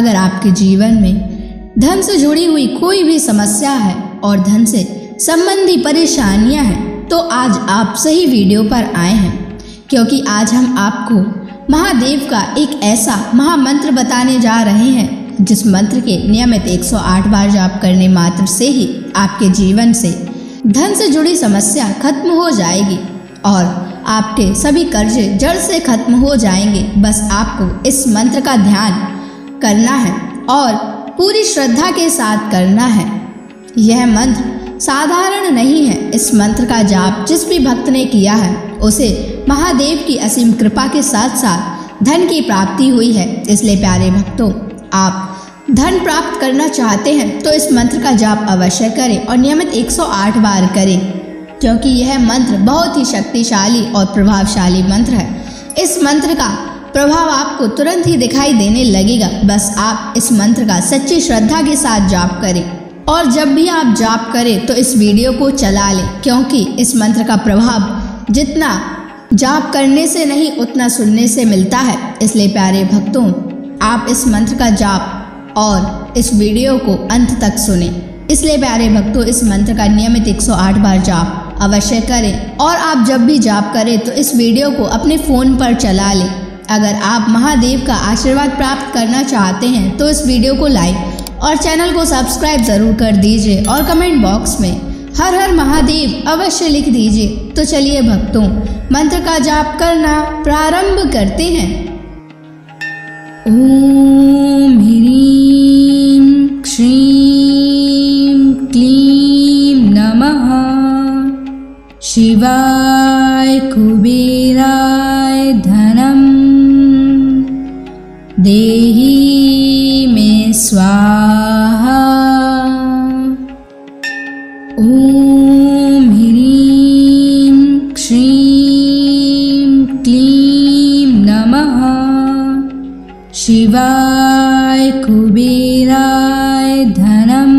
अगर आपके जीवन में धन से जुड़ी हुई कोई भी समस्या है और धन से संबंधी परेशानियां हैं तो आज आप सही वीडियो पर आए हैं, क्योंकि आज हम आपको महादेव का एक ऐसा महामंत्र बताने जा रहे हैं जिस मंत्र के नियमित 108 बार जाप करने मात्र से ही आपके जीवन से धन से जुड़ी समस्या खत्म हो जाएगी और आपके सभी कर्जे जड़ से खत्म हो जाएंगे। बस आपको इस मंत्र का ध्यान करना है और पूरी श्रद्धा के साथ करना है। यह मंत्र साधारण नहीं है। इस मंत्र का जाप जिस भी भक्त ने किया है उसे महादेव की असीम कृपा के साथ साथ धन की प्राप्ति हुई है। इसलिए प्यारे भक्तों, आप धन प्राप्त करना चाहते हैं तो इस मंत्र का जाप अवश्य करें और नियमित 108 बार करें, क्योंकि यह मंत्र बहुत ही शक्तिशाली और प्रभावशाली मंत्र है। इस मंत्र का प्रभाव आपको तुरंत ही दिखाई देने लगेगा। बस आप इस मंत्र का सच्ची श्रद्धा के साथ जाप करें और जब भी आप जाप करें तो इस वीडियो को चला लें, क्योंकि इस मंत्र का प्रभाव जितना जाप करने से नहीं उतना सुनने से मिलता है। इसलिए प्यारे भक्तों, आप इस मंत्र का जाप और इस वीडियो को अंत तक सुने। इसलिए प्यारे भक्तों, इस मंत्र का नियमित 108 बार जाप अवश्य करें और आप जब भी जाप करें तो इस वीडियो को अपने फ़ोन पर चला लें। अगर आप महादेव का आशीर्वाद प्राप्त करना चाहते हैं तो इस वीडियो को लाइक और चैनल को सब्सक्राइब ज़रूर कर दीजिए और कमेंट बॉक्स में हर हर महादेव अवश्य लिख दीजिए। तो चलिए भक्तों, मंत्र का जाप करना प्रारंभ करते हैं। ओम ह्रीं श्रीं क्लीं नमः शिवाय कुबेराय धनम देहि मे स्वाहा। ओम ह्रीं श्रीं क्लीं नमः शिवाय कुबेराय धनम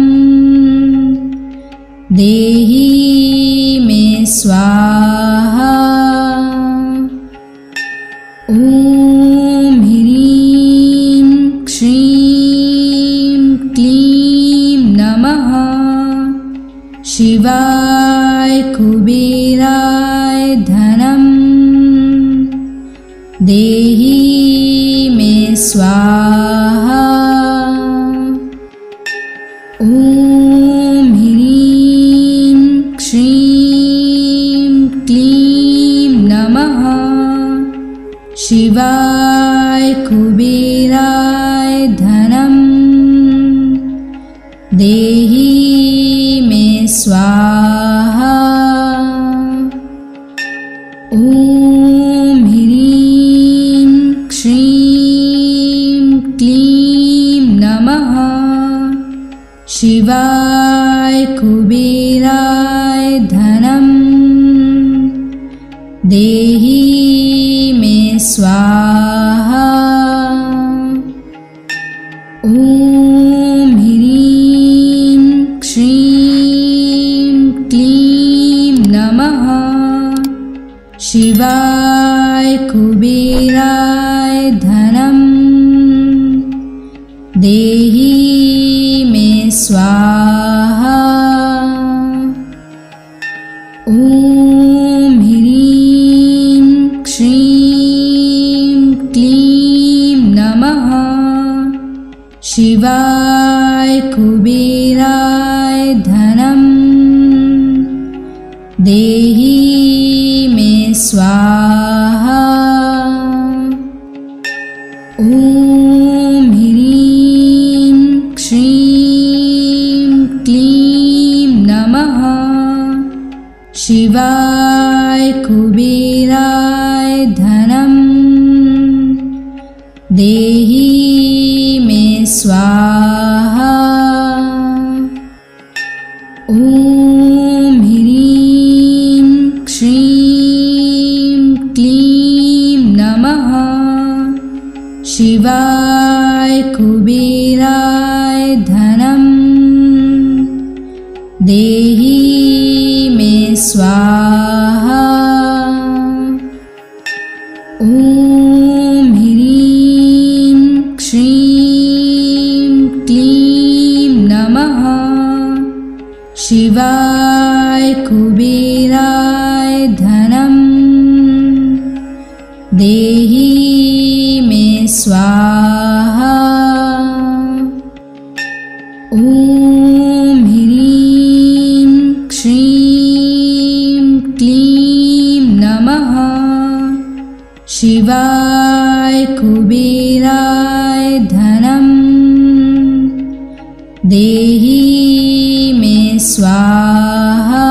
देहि मे स्वाहा। ओम ह्रीं श्रीं क्लीं नमः शिवाय कुबेराय धनम देहि मे स्वाहा। ओम ह्रीं श्रीं क्लीं नमः शिवाय कुबेराय धनम देहि मे स्वाहा। ओम ह्रीं श्रीं क्लीं नमः शिवाय कुबेराय धनम देहि मे स्वाहा। ओम ह्रीं श्रीं क्लीं नमः शिवाय कुबेराय धनम देहि मे स्वाहा। ओम ह्रीं श्रीं क्लीं नमः शिवाय कुबेराय धनम देहि मे स्वाहा। ओम ह्रीं श्रीं क्लीं नमः शिवाय कुबेराय धनम देहि मे स्वाहा। ओम ह्रीं श्रीं क्लीं नमः शिवाय कुबेराय धनम देहि मे स्वाहा। ओम ह्रीं श्रीं देहि मे स्वाहा। ॐ ह्रीं श्रीं क्लीं नमः शिवाय कुबेराय धनं देहि मे स्वाहा।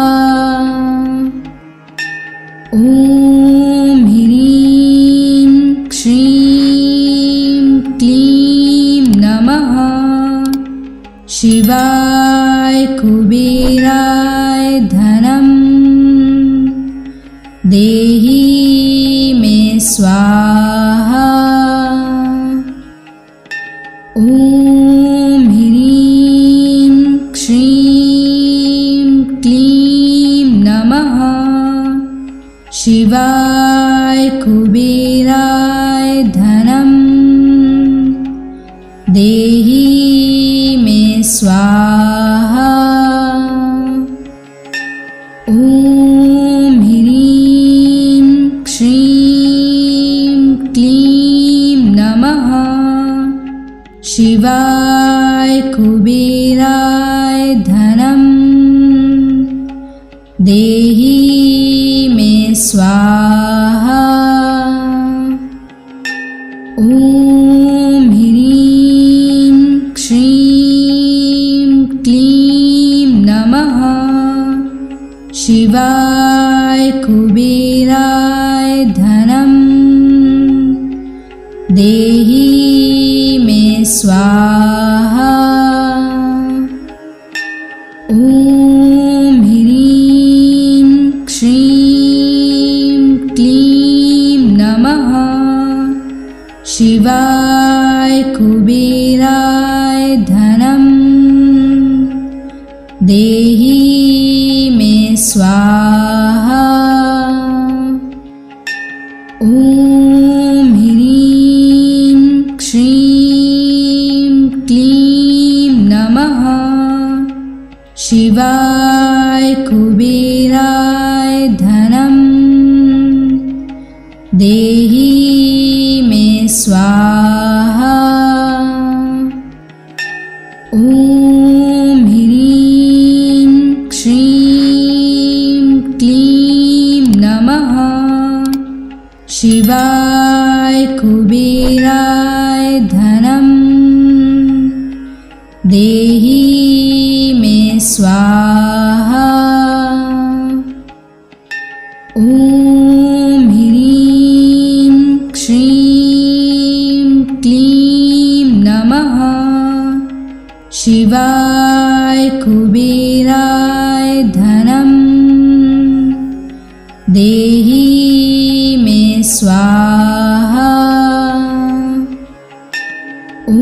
ॐ ह्रीं श्रीं क्लीं नमः शिवाय कुबेराय धनं देहि मे स्वाहा। ॐ ह्रीं श्रीं क्लीं नमः शिवाय कुबेराय धनं देहि मे स्वाहा। ॐ ह्रीं श्रीं क्लीं नमः शिवाय कुबेराय धनं देहि मे स्वाहा। ॐ ह्रीं श्रीं क्लीं नमः शिवाय कुबेराय धनं देहि मे स्वाहा। ॐ ह्रीं श्रीं क्लीं नमः शिवाय कुबेराय धनं देहि मे स्वाहा। ॐ ह्रीं श्रीं क्लीं नमः शिवाय कुबेराय धनं देहि मे स्वाहा। ॐ ह्रीं श्रीं क्लीं नमः शिवाय कुबेराय धनं देहि मे स्वाहा। ॐ ह्रीं श्रीं क्लीं नमः शिवाय कुबेराय धनं देहि मे स्वाहा। ॐ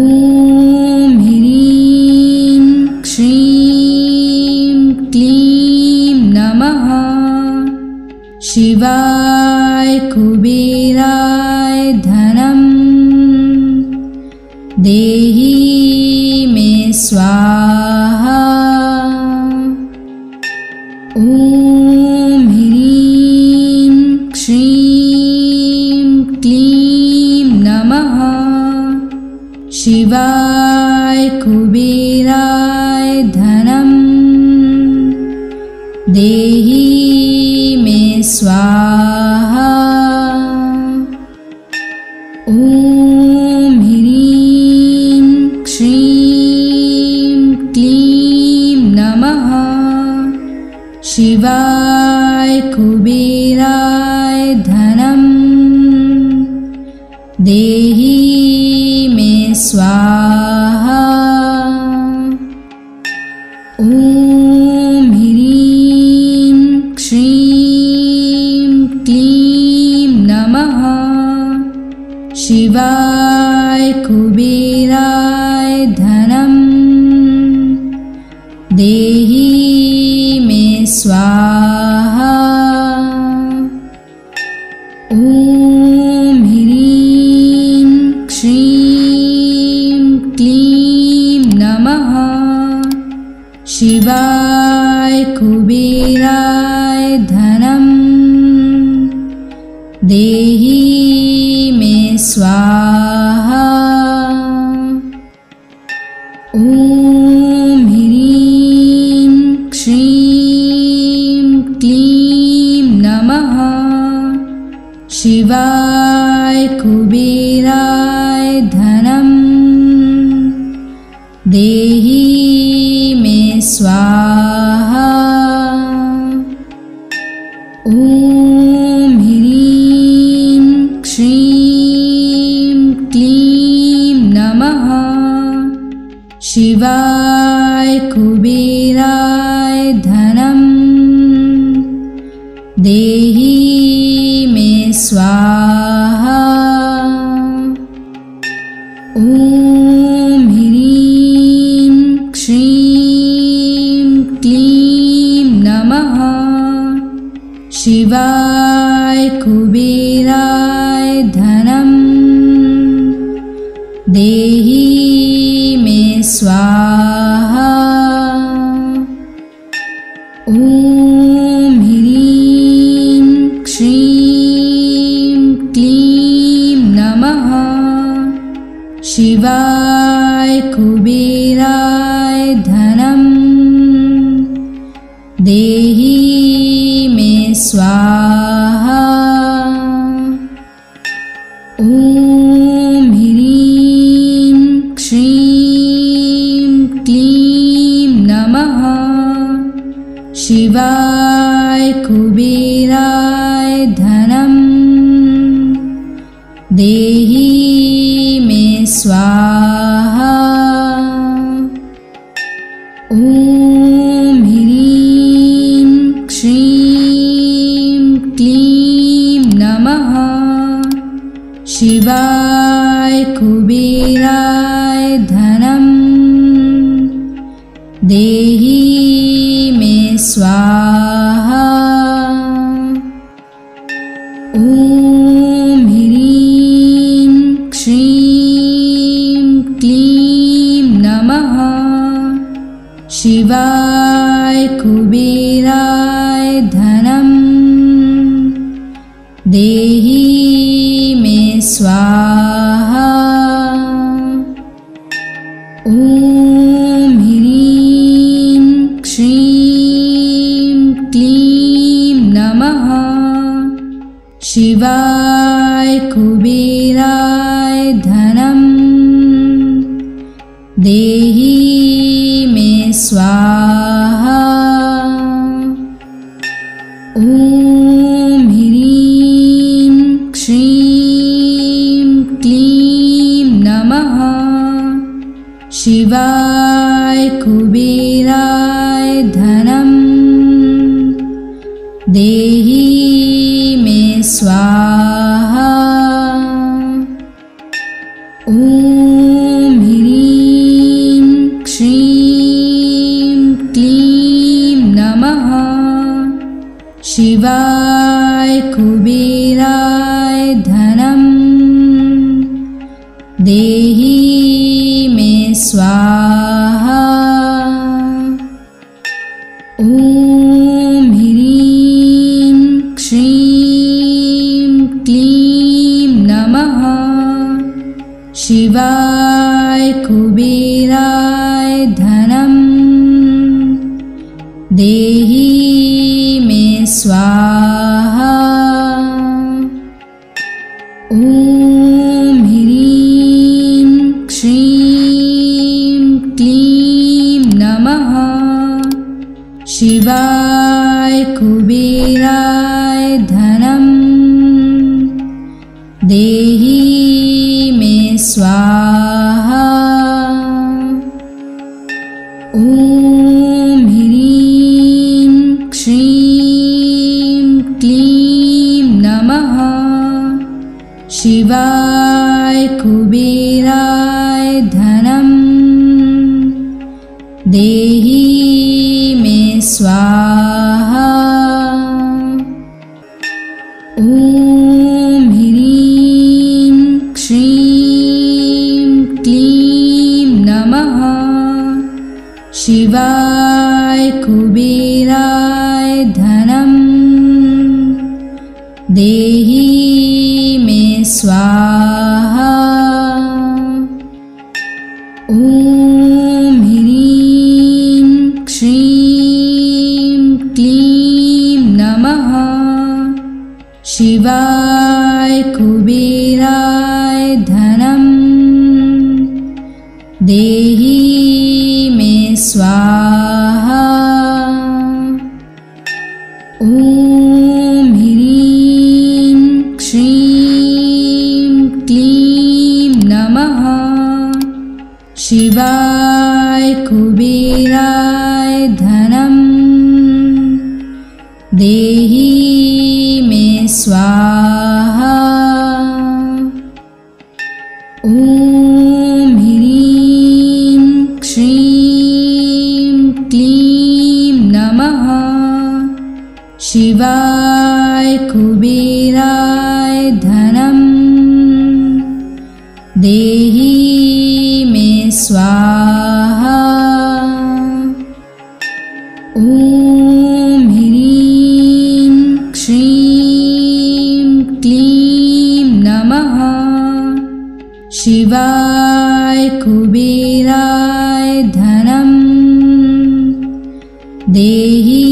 ह्रीं श्रीं क्लीं नमः शिवाय कुबेराय धनं देहि मे स्वाहा। ॐ ह्रीं श्रीं क्लीं नमः शिवाय कुबेराय धनं देहि मे स्वाहा। ॐ ह्रीं श्रीं क्लीं नमः शिवाय कुबेराय धनं देहि मे स्वाहा। ॐ ह्रीं श्रीं क्लीं नमः शिवाय कुबेराय धनं देहि मे स्वाहा। ॐ ह्रीं श्रीं क्लीं नमः शिवाय कुबेराय धनं देहि मे स्वाहा। ॐ ह्रीं श्रीं क्लीं नमः शिवाय कुबेराय धनं देहि मे स्वाहा। ॐ ह्रीं श्रीं क्लीं नमः शिवाय कुबेराय धनं देहि मे स्वाहा। ॐ ह्रीं श्रीं क्लीं नमः शिवाय कुबेराय धनं देहि मे स्वाहा। ॐ ह्रीं श्रीं क्लीं नमः शिवाय कुबेराय धनं देहि मे स्वाहा। ॐ ह्रीं श्रीं क्लीं नमः शिवाय कुबेराय धनं देहि मे स्वाहा। ॐ ह्रीं श्रीं क्लीं नमः शिवाय कुबेराय धनं देहि मे स्वाहा। ॐ ह्रीं श्रीं क्लीं नमः शिवाय कुबेराय धनं देहि मे स्वाहा। ॐ ह्रीं श्रीं क्लीं नमः शिवाय कुबेराय धनं देहि मे स्वाहा। ॐ ह्रीं श्रीं क्लीं नमः शिवाय कुबेराय धनं देहि मे स्वाहा। ॐ ह्रीं श्रीं क्लीं नमः शिवाय कुबेराय धनं देहि मे स्वाहा। ॐ ह्रीं श्रीं क्लीं नमः शिवाय कुबेराय धनं देहि मे स्वाहा। ॐ ह्रीं श्रीं क्लीं नमः शिवाय कुबेराय धनं देहि मे स्वाहा। ॐ ह्रीं श्रीं क्लीं नमः शिवाय कुबेराय धनं देहि मे स्वाहा। ॐ ह्रीं श्रीं क्लीं नमः शिवाय कुबेराय धनं देहि मे स्वाहा। ॐ ह्रीं श्रीं क्लीं नमः शिवाय कुबेराय धनं देहि मे स्वाहा। ॐ ह्रीं श्रीं क्लीं नमः शिवाय कुबेराय धनं देहि मे स्वाहा। ॐ ह्रीं श्रीं क्लीं नमः शिवाय कुबेराय धनं देहि मे स्वाहा। ॐ ह्रीं श्रीं क्लीं नमः शिवाय कुबेराय धनं देहि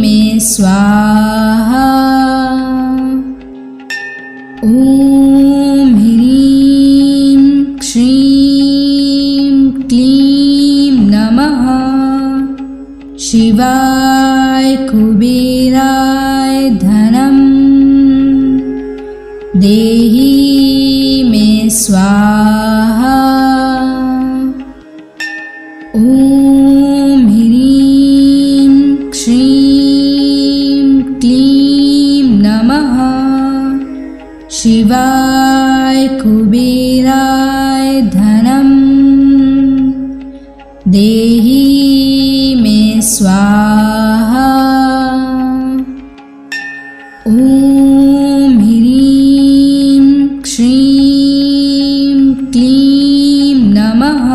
मे स्वाहा। ॐ ह्रीं श्रीं क्लीं नमः शिवाय कुबेराय धनं देहि मे स्वाहा। ॐ ह्रीं श्रीं क्लीं नमः शिवाय कुबेराय धनं देहि मे स्वाहा। ॐ ह्रीं श्रीं क्लीं नमः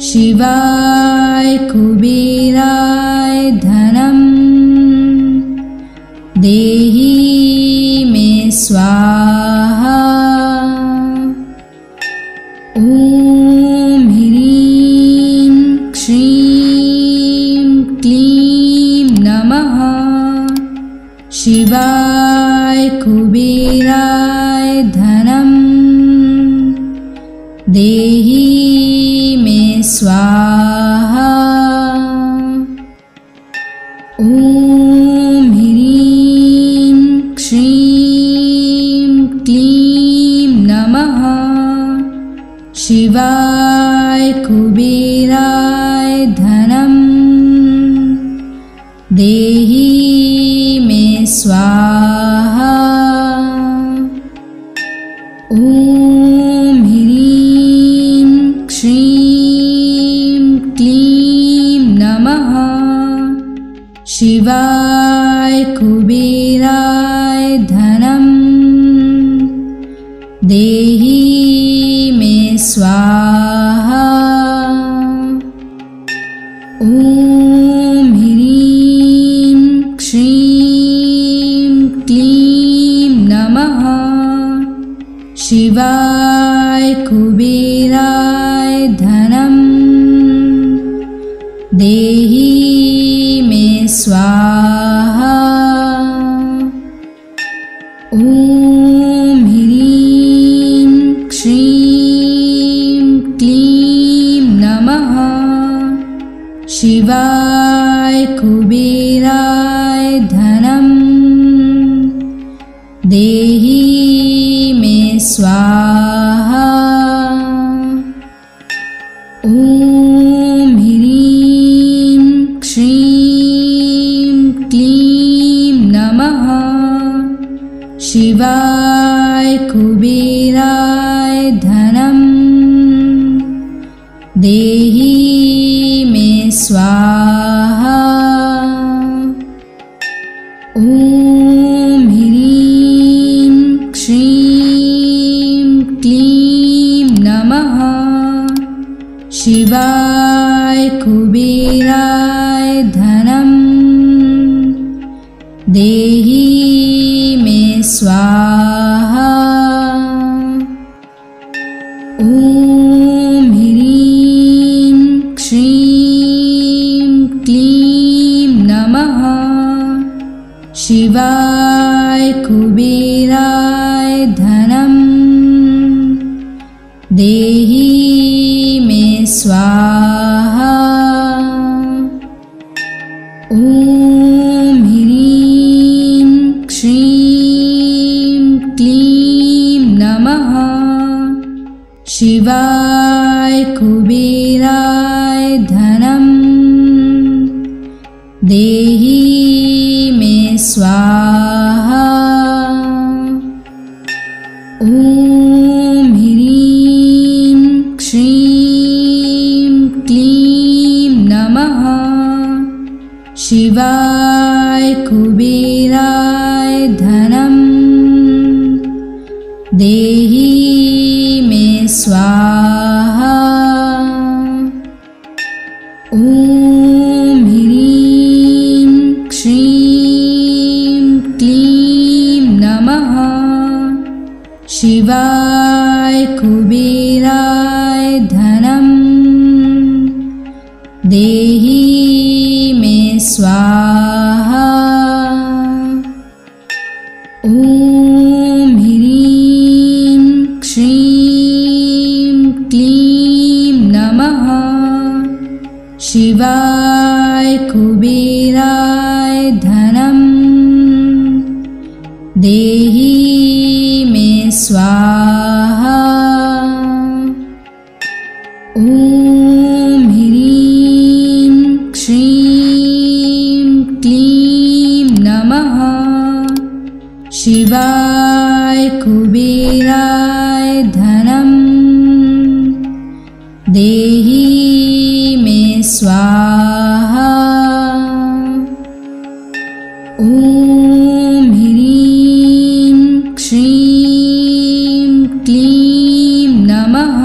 शिवाय कुबेराय धनं देहि मे स्वाहा। ॐ ह्रीं श्रीं क्लीं नमः शिवाय कुबेराय धनं देहि मे स्वाहा। ॐ ह्रीं श्रीं क्लीं नमः शिवाय कुबेराय धनं देहि मे स्वाहा। ॐ ह्रीं श्रीं क्लीं नमः शिवाय कुबेराय धनं देहि मे स्वाहा। ॐ ह्रीं श्रीं क्लीं नमः शिवाय कुबेराय धनं देहि मे स्वाहा। ॐ ह्रीं श्रीं क्लीं नमः शिवाय कुबेराय धनं देहि मे स्वाहा। ॐ ह्रीं श्रीं क्लीं नमः शिवाय कुबेराय धनं देहि मे स्वाहा। ॐ ह्रीं श्रीं क्लीं नमः शिवाय कुबेराय धनं देहि मे स्वाहा। ॐ ह्रीं श्रीं क्लीं नमः शिवाय कुबेराय धनं देहि मे स्वाहा। ॐ ह्रीं श्रीं क्लीं नमः शिवाय कुबेराय धनं देहि मे स्वाहा। ॐ ह्रीं श्रीं क्लीं नमः शिवाय कुबेराय धनं देहि मे स्वाहा। ॐ ह्रीं श्रीं क्लीं नमः शिवाय कुबेराय धनं देहि मे स्वाहा। ॐ ह्रीं श्रीं क्लीं नमः शिवाय कुबेराय धनं देहि मे स्वाहा। ॐ ह्रीं श्रीं क्लीं नमः शिवाय कुबेराय धनं देहि मे स्वाहा। ॐ ह्रीं श्रीं क्लीं नमः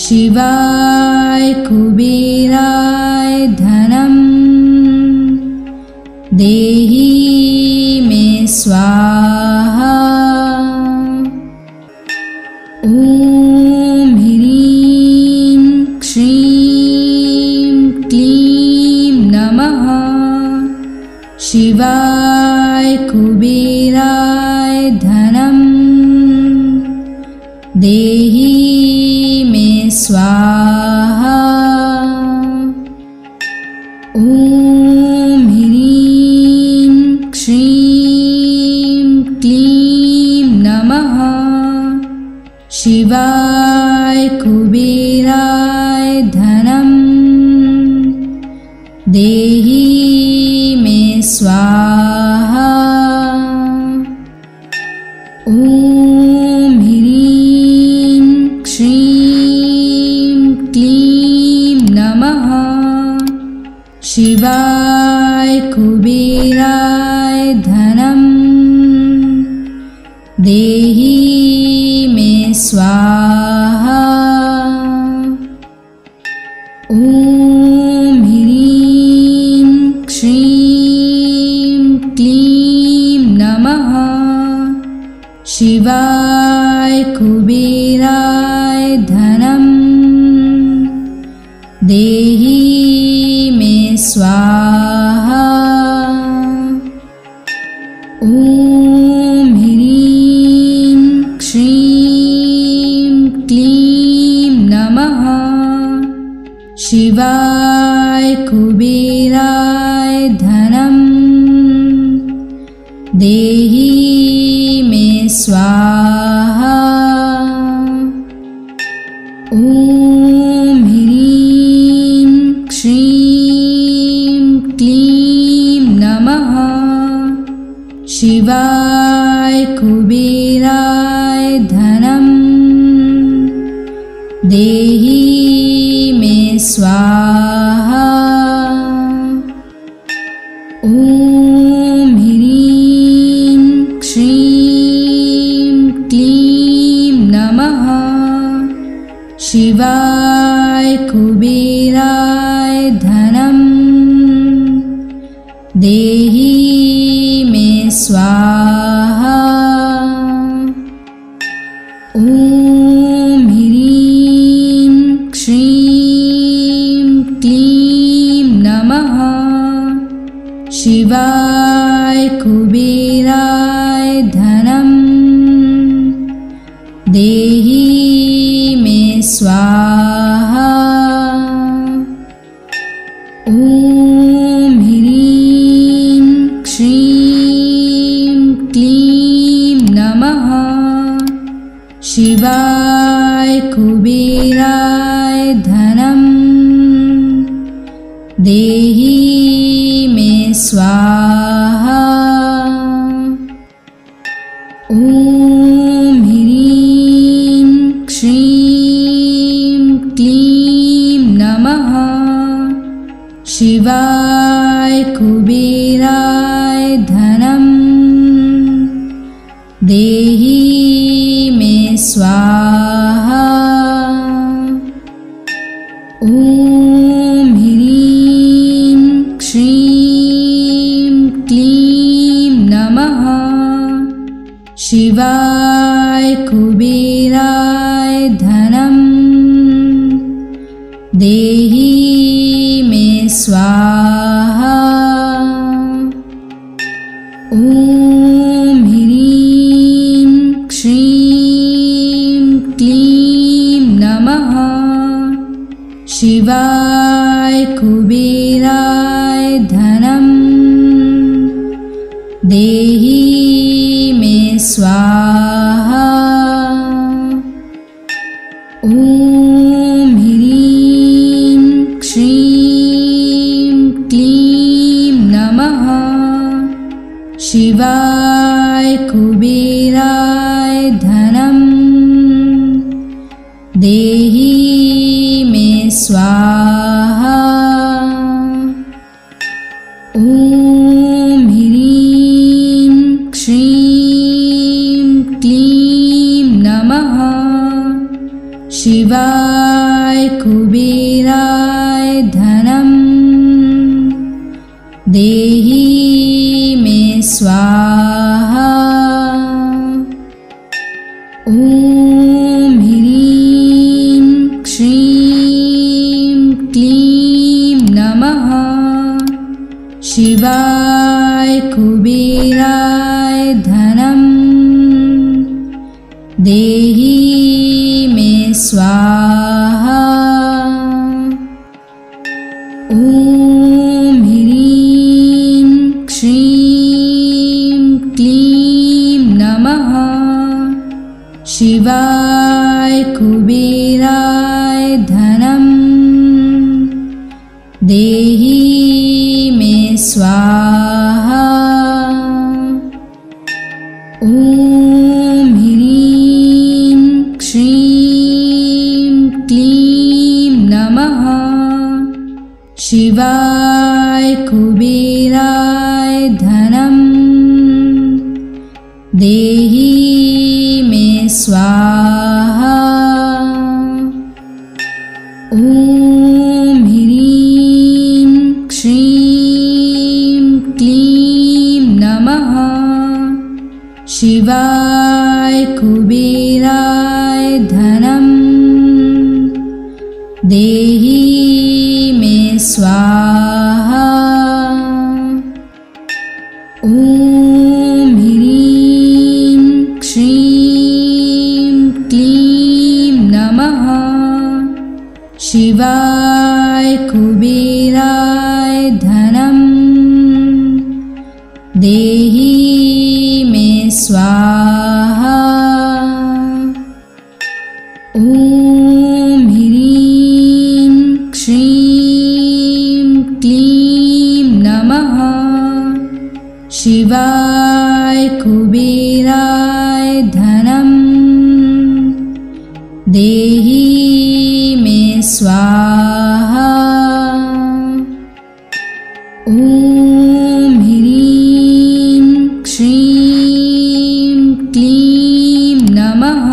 शिवाय कुबेराय धनं देहि मे स्वाहा। ॐ ह्रीं श्रीं क्लीं नमः शिवाय कुबेराय धनं देहि मे स्वाहा। ॐ ह्रीं श्रीं क्लीं नमः शिवाय कुबेराय धनं देहि मे स्वाहा। ॐ ह्रीं श्रीं क्लीं नमः शिवाय कुबेराय धनं देहि मे स्वाहा। ॐ ह्रीं श्रीं क्लीं नमः शिवाय कुबेराय धनं देहि मे स्वाहा। ॐ ह्रीं श्रीं क्लीं नमः शिवाय कुबेराय धनं देहि मे स्वाहा। ॐ ह्रीं श्रीं क्लीं नमः शिवाय कुबेराय धनं देहि मे स्वाहा। ॐ ह्रीं श्रीं क्लीं नमः शिवाय कुबेराय धनं देहि देहि मे स्वाहा। ॐ ह्रीं श्रीं क्लीं नमः शिवाय कुबेराय धनं देहि मे स्वाहा। ॐ ह्रीं श्रीं क्लीं नमः शिवाय कुबेराय धनं देहि मे स्वाहा। ॐ ह्रीं श्रीं क्लीं नमः शिवाय कुबेराय धनं देहि मे स्वाहा। ॐ ह्रीं श्रीं क्लीं नमः शिवाय कुबेराय धनं देहि मे स्वाहा। ॐ ह्रीं श्रीं क्लीं नमः शिवाय कुबेराय धनं देहि मे स्वाहा। ॐ ह्रीं श्रीं क्लीं नमः शिवाय कुबेराय धनं देहि मे स्वाहा। ॐ ह्रीं श्रीं क्लीं नमः शिवाय कुबेराय धनं देहि मे स्वाहा। ॐ ह्रीं श्रीं क्लीं नमः शिवाय कुबेराय धनं देहि मे स्वाहा। ॐ ह्रीं श्रीं क्लीं नमः शिवाय कुबेराय धनं देहि मे स्वाहा। ॐ ह्रीं श्रीं क्लीं नमः शिवाय कुबेराय धनं देहि मे स्वाहा। ॐ ह्रीं श्रीं क्लीं नमः शिवाय कुबेराय धनं देहि मे स्वाहा। ॐ ह्रीं श्रीं क्लीं नमः शिवाय कुबेराय धनं देहि मे स्वाहा। ॐ ह्रीं श्रीं क्लीं नमः शिवाय कुबेराय धनं देहि मे स्वाहा। ॐ ह्रीं श्रीं क्लीं नमः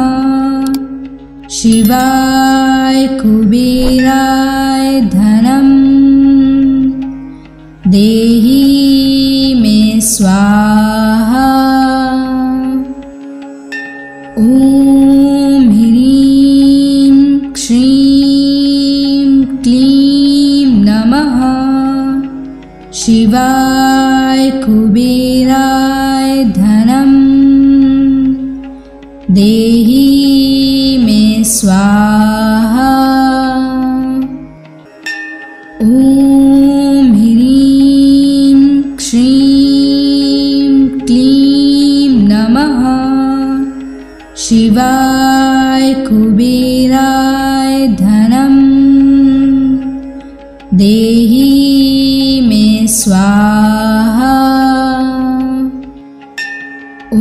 शिवाय कुबेराय धनं देहि स्वाहा। ॐ ह्रीं श्रीं क्लीं नमः शिवाय कुबेराय धनं देहि मे स्वाहा। ॐ ह्रीं श्रीं क्लीं नमः शिवाय कुबेराय धनं देहि मे स्वाहा। ॐ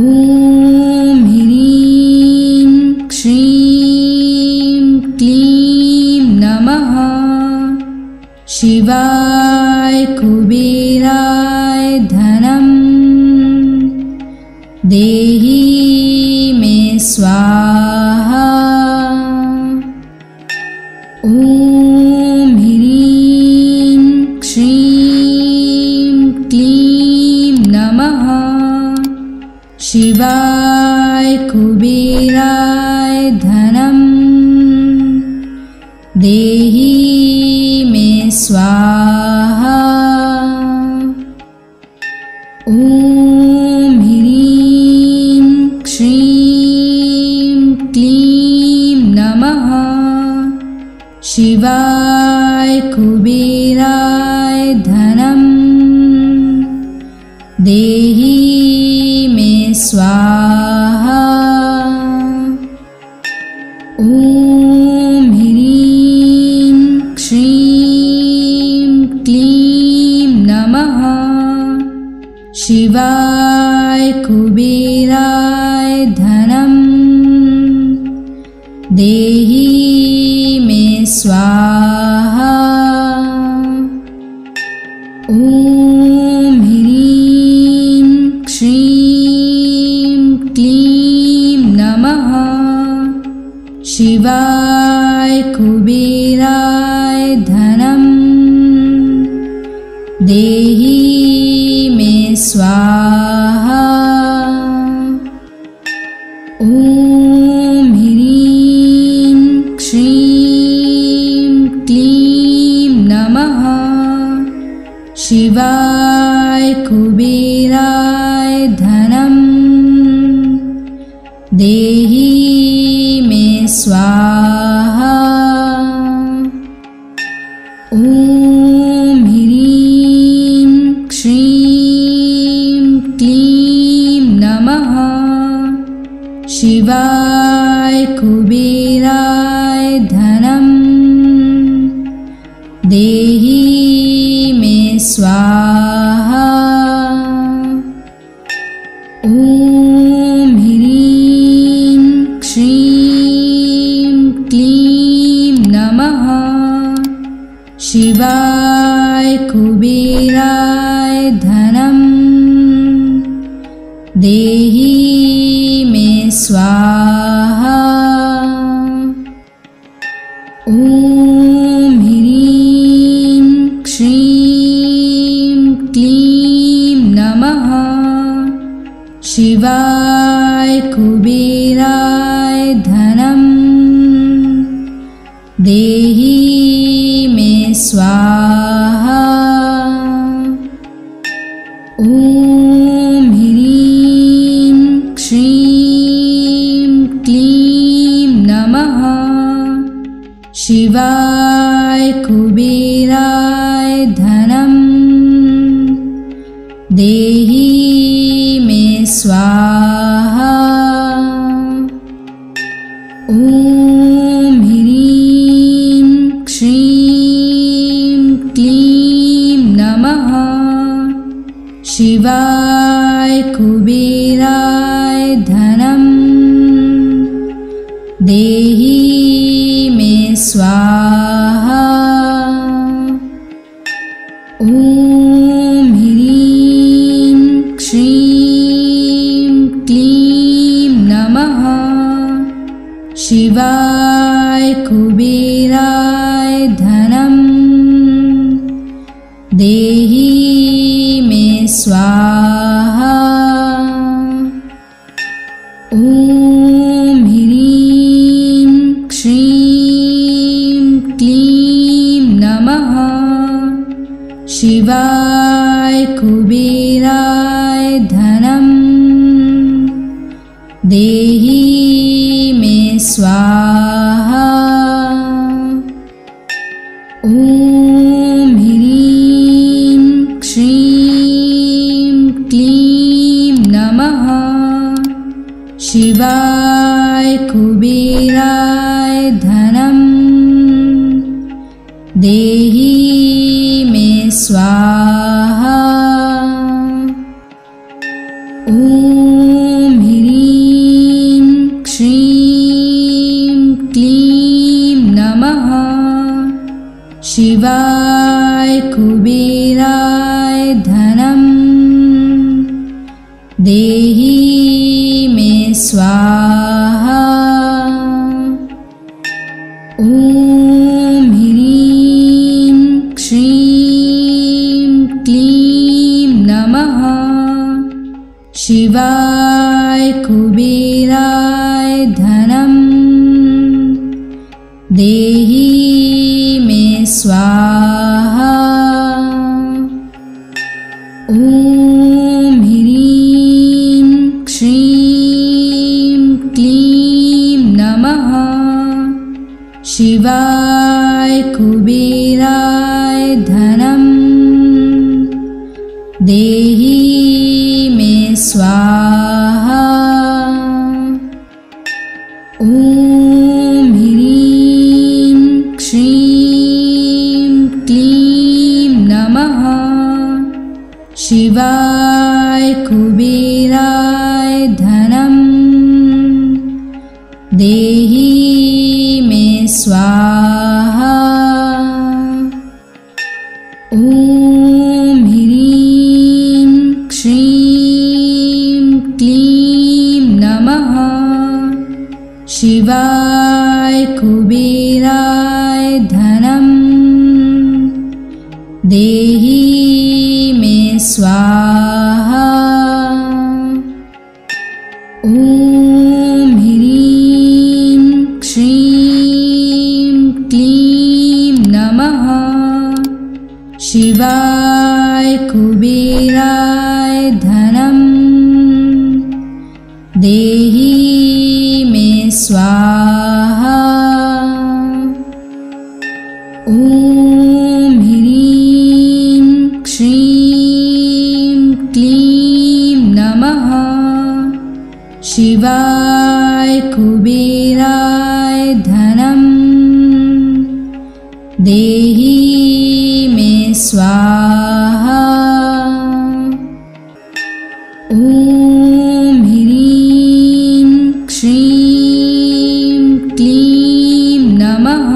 ह्रीं श्रीं क्लीं नमः शिवाय कुबेराय धनं देहि मे स्वाहा। ॐ ह्रीं श्रीं क्लीं नमः शिवाय कुबेराय धनं देहि मे स्वाहा। ॐ ह्रीं श्रीं क्लीं नमः शिवाय कुबेराय धनं देहि मे स्वाहा। ॐ ह्रीं श्रीं क्लीं नमः शिवाय कुबेराय धनं देहि मे स्वाहा। ॐ ह्रीं श्रीं क्लीं नमः शिवाय कुबेराय धनं देहि मे स्वाहा। ॐ ह्रीं श्रीं क्लीं नमः शिवाय कुबेराय धनं देहि मे स्वाहा। ॐ ह्रीं श्रीं क्लीं नमः शिवाय कुबेराय धनं देहि मे स्वाहा। ॐ ह्रीं श्रीं क्लीं नमः शिवाय कुबेराय धनं देहि मे स्वाहा। ॐ ह्रीं श्रीं क्लीं नमः शिवाय कुबेराय धनं देहि मे स्वाहा। ॐ ह्रीं श्रीं क्लीं नमः शिवाय कुबेराय धनं देहि मे स्वाहा। ॐ ह्रीं श्रीं क्लीं नमः शिवाय कुबेराय धनं देहि मे स्वाहा। ॐ ह्रीं श्रीं क्लीं नमः शिवाय कुबेराय धनं देहि मे स्वाहा। धनं देहि मे स्वाहा। ॐ ह्रीं श्रीं क्लीं नमः शिवाय कुबेराय धनं देहि मे स्वाहा। ॐ ह्रीं श्रीं क्लीं नमः शिवाय कुबेराय धनं देहि मे स्वाहा। ॐ ह्रीं श्रीं क्लीं नमः शिवाय कुबेराय धनं देहि मे स्वाहा। ॐ ह्रीं श्रीं क्लीं नमः शिवाय कुबेराय धनं देहि मे स्वाहा। ॐ ह्रीं श्रीं क्लीं नमः शिवाय कुबेराय धनं देहि मे स्वाहा। ॐ ह्रीं श्रीं क्लीं नमः शिवाय कुबेराय धनं देहि मे स्वाहा। ॐ ह्रीं श्रीं क्लीं नमः शिवाय कुबेराय धनं देहि मे स्वाहा। ॐ ह्रीं श्रीं क्लीं नमः शिवाय कुबेराय धनं देहि मे स्वाहा। ॐ ह्रीं श्रीं क्लीं नमः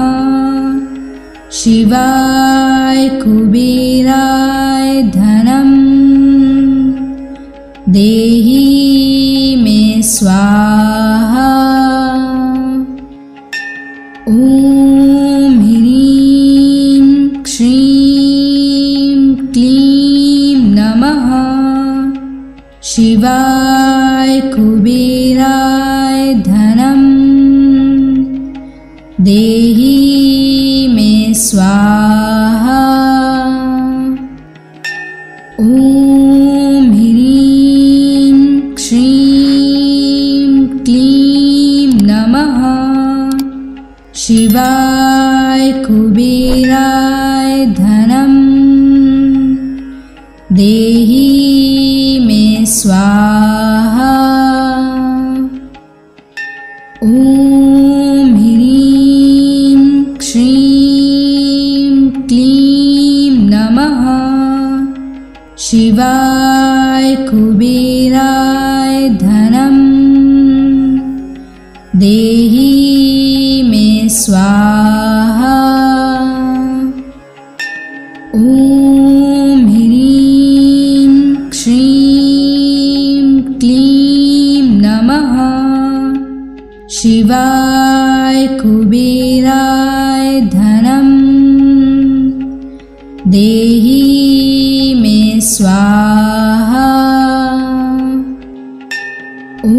शिवाय कुबेराय धनं देहि मे स्वाहा। ॐ ह्रीं श्रीं क्लीं नमः शिवाय कुबेराय धनं देहि मे स्वाहा। ॐ ह्रीं श्रीं क्लीं नमः शिवाय कुबेराय धनं देहि मे स्वाहा। ॐ ह्रीं श्रीं क्लीं नमः शिवाय कुबेराय धनं देहि मे स्वाहा। ॐ ह्रीं श्रीं क्लीं नमः शिवाय कुबेराय धनं देहि मे स्वाहा। ॐ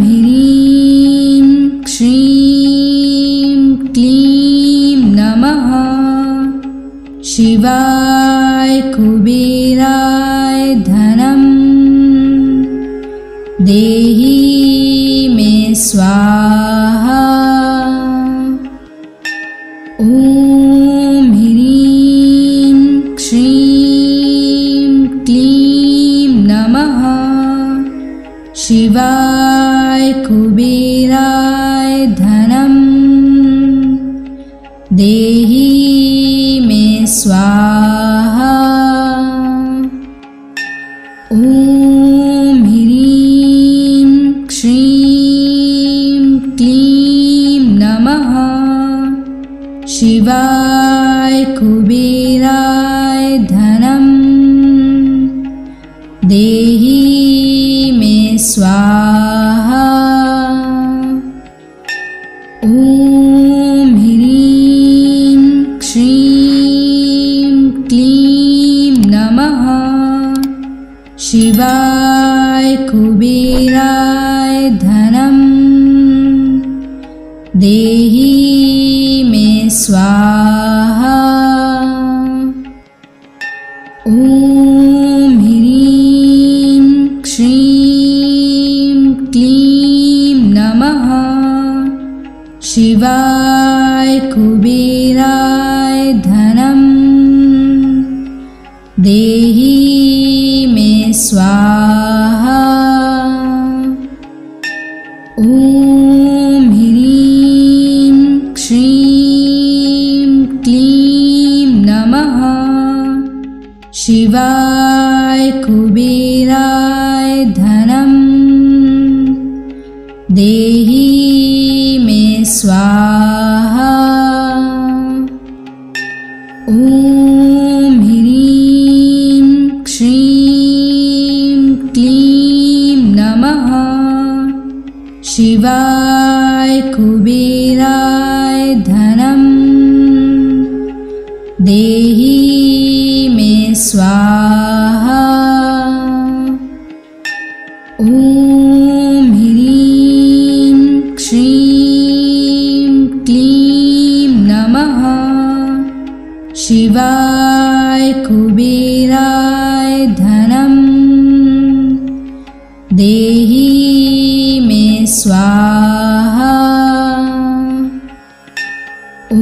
ह्रीं श्रीं क्लीं नमः शिवाय कुबेराय धनं देहि मे स्वाहा। ॐ ह्रीं श्रीं क्लीं नमः शिवाय कुबेराय धनं देहि मे स्वाहा। ॐ ह्रीं श्रीं क्लीं नमः शिवाय कुबेराय धनं देहि मे स्वाहा। ॐ ह्रीं श्रीं क्लीं नमः शिवाय कुबेराय धनं देहि मे स्वाहा। ॐ ह्रीं श्रीं क्लीं नमः शिवाय कुबेराय धनं देहि मे स्वाहा। ॐ ह्रीं श्रीं क्लीं नमः शिवाय कुबेराय धनं देहि मे स्वाहा। ॐ ह्रीं श्रीं क्लीं नमः शिवाय कुबेराय धनं देहि मे स्वाहा। ॐ ह्रीं श्रीं क्लीं नमः शिवाय कुबेराय धनं देहि मे स्वाहा। ॐ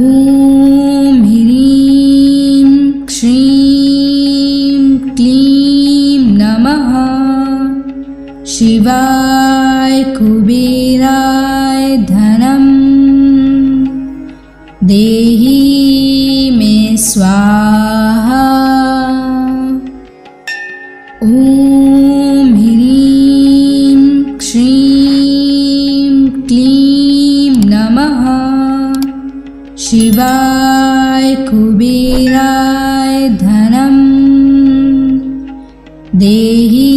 ह्रीं श्रीं क्लीं नमः शिवाय कुबेराय धनं देहि मे स्वाहा। ॐ ह्रीं श्रीं क्लीं नमः शिवाय कुबेराय धनं देहि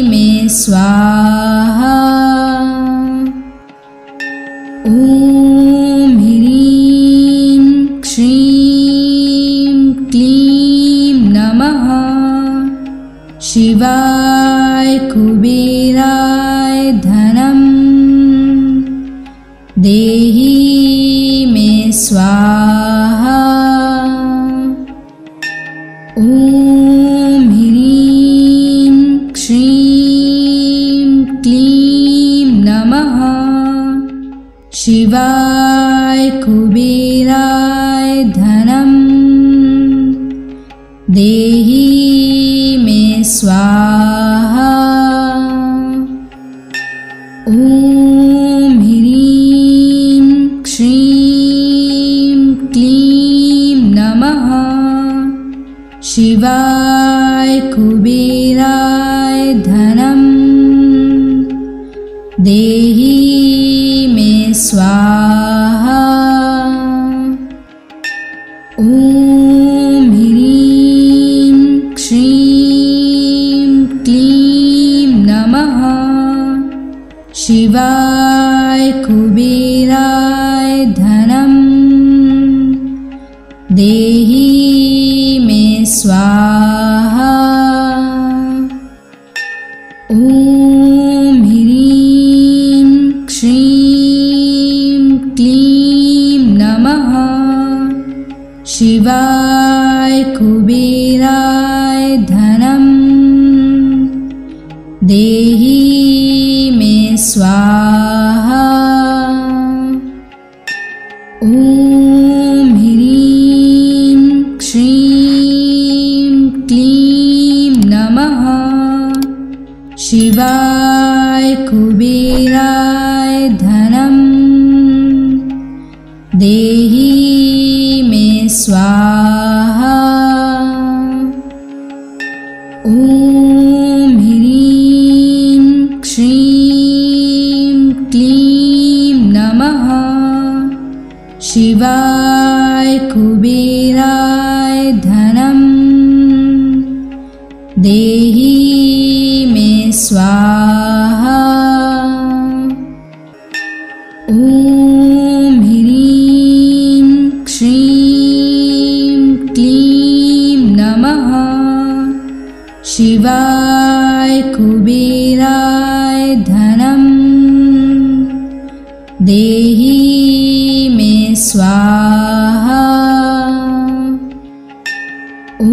मे स्वाहा। ॐ ह्रीं श्रीं क्लीं नमः शिवाय कुबेराय धनं देहि मे स्वाहा। ॐ ह्रीं श्रीं क्लीं नमः शिवाय कुबेराय धनं देहि मे स्वाहा। ॐ ह्रीं श्रीं क्लीं नमः शिवाय कुबेराय धनं देहि मे स्वाहा। ॐ ह्रीं श्रीं क्लीं नमः शिवाय कुबेराय धनं देहि मे स्वाहा। ॐ ह्रीं श्रीं क्लीं नमः शिवाय कुबेराय धनं देहि मे स्वाहा। ॐ ह्रीं श्रीं क्लीं नमः शिवाय कुबेराय धनं देहि मे स्वाहा। ॐ ह्रीं श्रीं क्लीं नमः शिवाय कुबेराय धनं देहि मे स्वाहा। ॐ ह्रीं श्रीं क्लीं नमः शिवाय कुबेराय धनं देहि मे स्वाहा। ॐ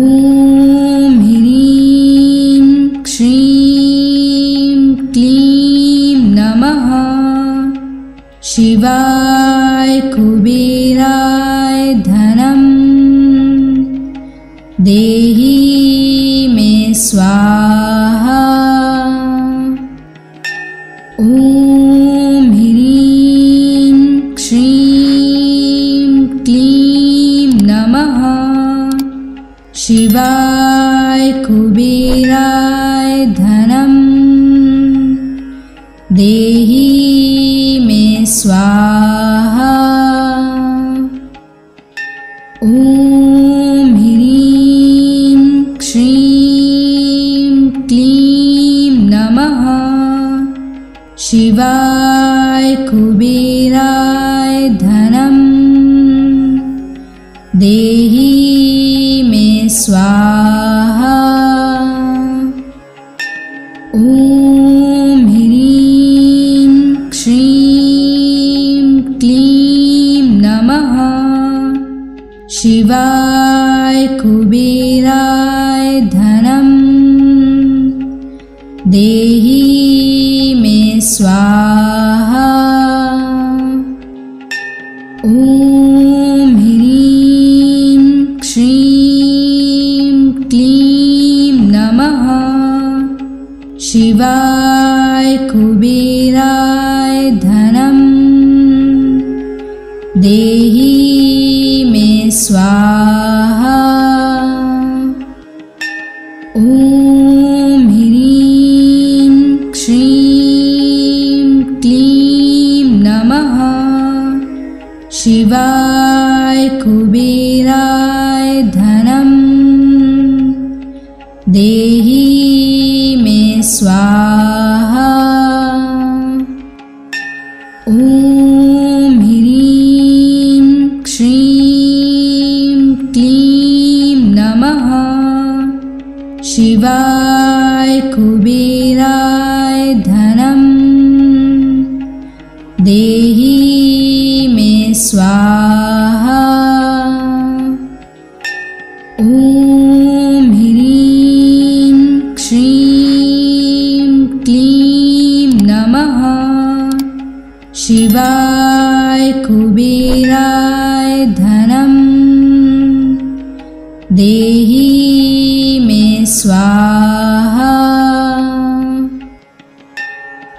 ह्रीं श्रीं क्लीं नमः शिवाय कुबेराय धनं देहि मे स्वाहा। ॐ ह्रीं श्रीं क्लीं नमः शिवाय कुबेराय धनं देहि मे स्वाहा। ॐ ह्रीं श्रीं क्लीं नमः शिवाय कुबेराय धनं देहि मे स्वाहा। ॐ ह्रीं श्रीं क्लीं नमः शिवाय कुबेराय धनं देहि मे स्वाहा। ॐ ह्रीं श्रीं क्लीं नमः शिवाय कुबेराय धनं देहि मे स्वाहा। ॐ ह्रीं श्रीं क्लीं नमः शिवाय कुबेराय धनं देहि मे स्वाहा। ॐ ह्रीं श्रीं क्लीं नमः शिवाय कुबेराय धनं देहि मे स्वाहा। ॐ ह्रीं श्रीं क्लीं नमः शिवाय कुबेराय धनं देहि मे स्वाहा।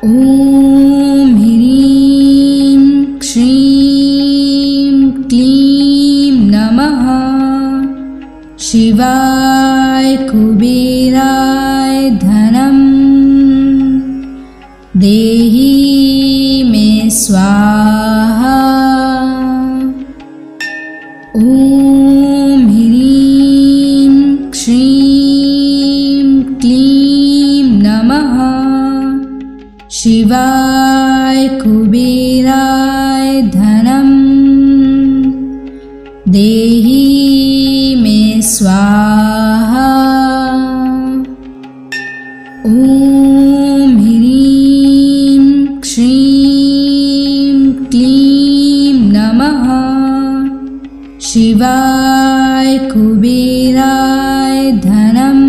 ॐ ह्रीं श्रीं क्लीं नमः शिवाय कुबेराय धनं देहि मे स्वाहा। ॐ ह्रीं श्रीं क्लीं नमः शिवाय कुबेराय धनं देहि मे स्वाहा। ॐ ह्रीं श्रीं क्लीं नमः शिवाय कुबेराय धनं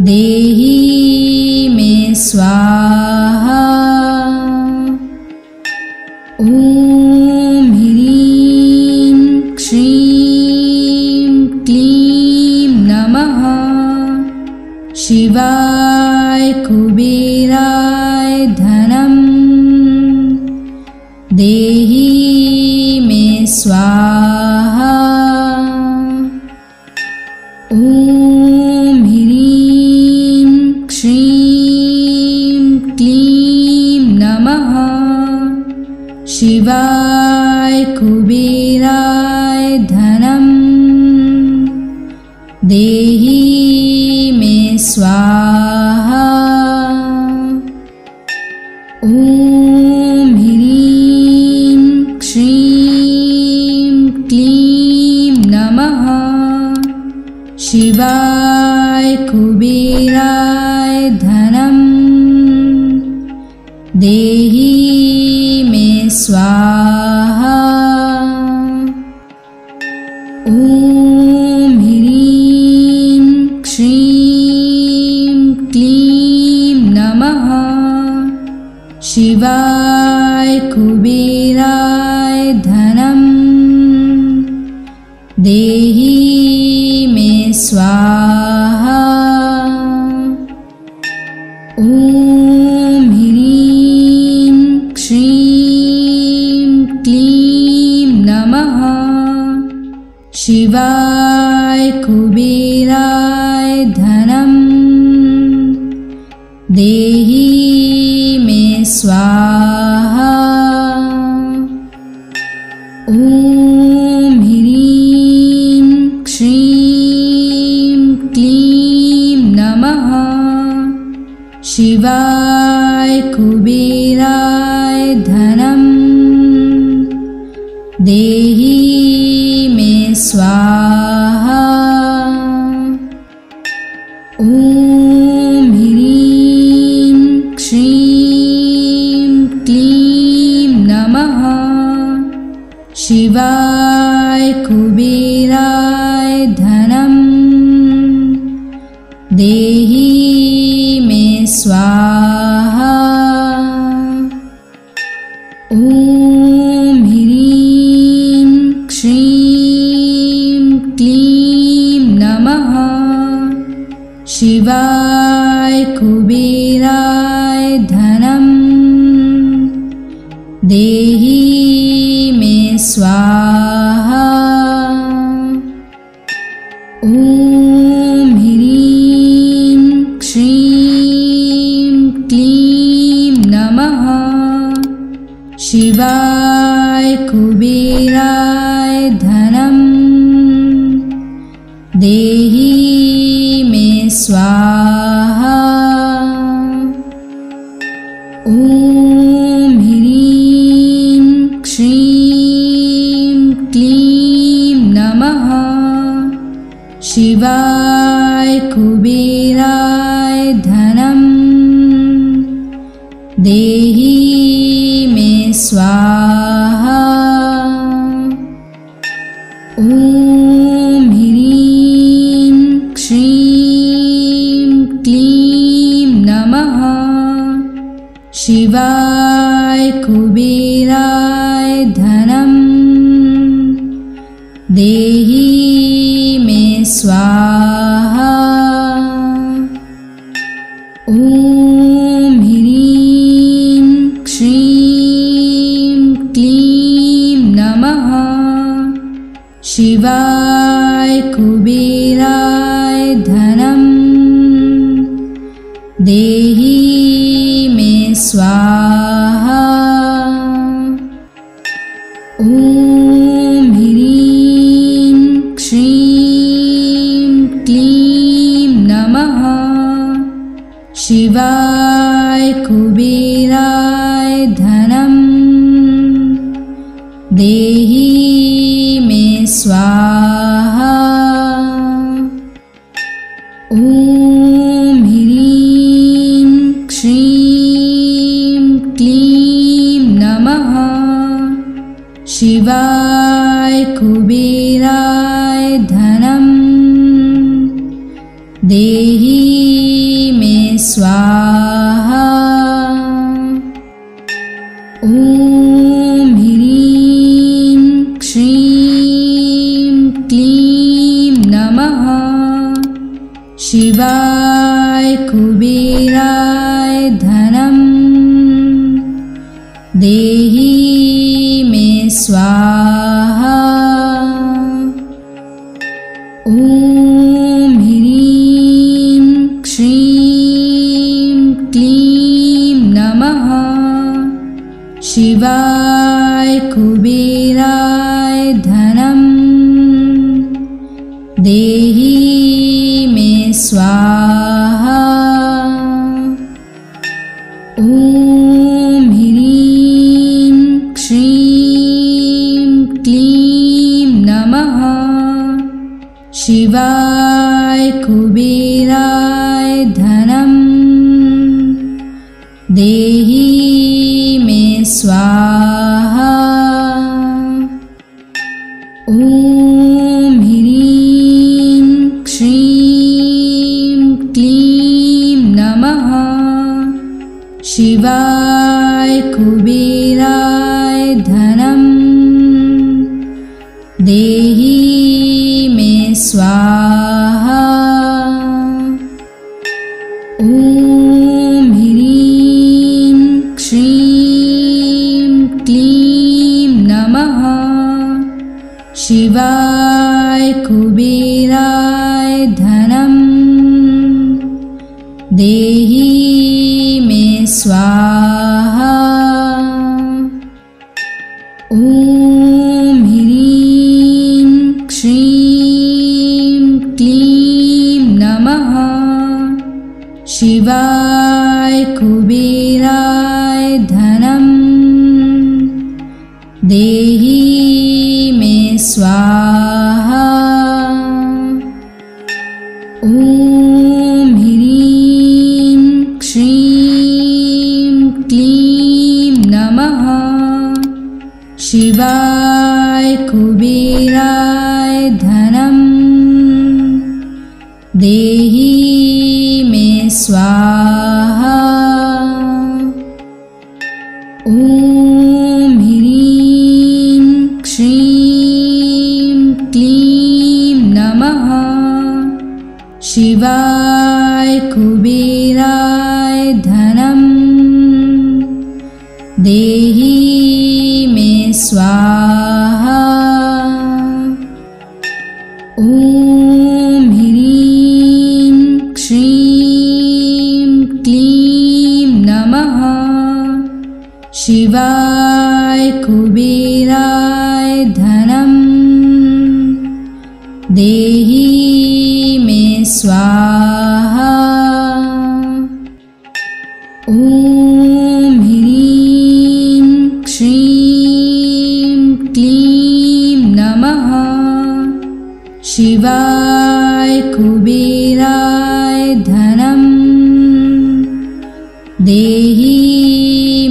देहि देहि मे स्वाहा। ॐ ह्रीं श्रीं क्लीं नमः शिवाय कुबेराय धनं देहि मे स्वाहा। ॐ ह्रीं श्रीं क्लीं नमः शिवाय कुबेराय धनं देहि मे स्वाहा। ॐ ह्रीं श्रीं क्लीं नमः शिवाय कुबेराय धनं देहि मे स्वाहा। ॐ ह्रीं श्रीं क्लीं नमः शिवाय कुबेराय धनं देहि मे स्वाहा। ॐ ह्रीं श्रीं क्लीं नमः शिवाय कुबेराय धनं देहि मे स्वाहा। ॐ ह्रीं श्रीं क्लीं नमः शिवाय कुबेराय धनं देहि मे स्वाहा। ॐ ह्रीं श्रीं क्लीं नमः शिवाय कुबेराय धनं देहि मे स्वाहा। ॐ ह्रीं श्रीं क्लीं नमः शिवाय कुबेराय धनं देहि मे स्वाहा। ॐ ह्रीं श्रीं क्लीं नमः शिवाय कुबेराय धनं देहि मे स्वाहा। ॐ ह्रीं श्रीं क्लीं नमः शिवाय कुबेराय धनं देहि मे स्वाहा। ॐ ह्रीं श्रीं क्लीं नमः शिवाय कुबेराय धनं देहि मे स्वाहा। ॐ ह्रीं श्रीं क्लीं नमः शिवाय कुबेराय धनं देहि मे स्वाहा। ॐ ह्रीं श्रीं क्लीं नमः शिवाय कुबेराय धनं देहि मे स्वाहा। ॐ ह्रीं श्रीं क्लीं नमः शिवाय कुबेराय धनं देहि स्वाहा। ॐ ह्रीं श्रीं क्लीं नमः शिवाय कुबेराय धनं देहि मे स्वाहा। ॐ ह्रीं श्रीं क्लीं नमः शिवाय कुबेराय धनं देहि मे स्वाहा। ॐ ह्रीं श्रीं क्लीं नमः शिवाय कुबेराय धनं देहि मे स्वाहा। ॐ ह्रीं श्रीं क्लीं नमः शिवाय कुबेराय धनं देहि मे स्वाहा। ॐ ह्रीं श्रीं क्लीं नमः शिवाय कुबेराय धनं देहि मे स्वाहा। ॐ ह्रीं श्रीं क्लीं नमः शिवाय कुबेराय धनं देहि मे स्वाहा। ॐ ह्रीं श्रीं क्लीं नमः शिवाय कुबेराय धनं देहि मे स्वाहा। ॐ ह्रीं श्रीं क्लीं नमः शिवाय कुबेराय धनं देहि मे स्वाहा। ॐ ह्रीं श्रीं क्लीं नमः शिवाय कुबेराय धनं देहि मे स्वाहा। ॐ ह्रीं श्रीं क्लीं नमः शिवाय कुबेराय धनं देहि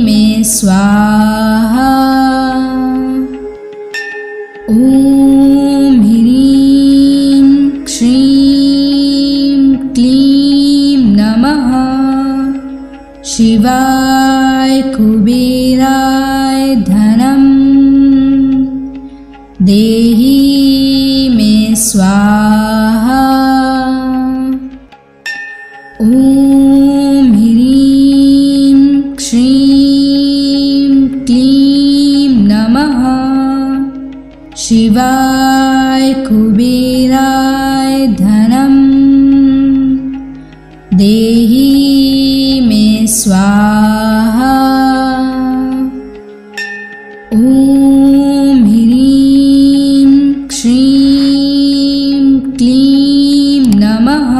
मे स्वाहा। ॐ ह्रीं श्रीं क्लीं नमः शिवाय कुबेराय धनं देहि मे स्वाहा। ॐ ह्रीं श्रीं क्लीं नमः शिवाय कुबेराय धनं देहि मे स्वाहा। ॐ ह्रीं श्रीं क्लीं नमः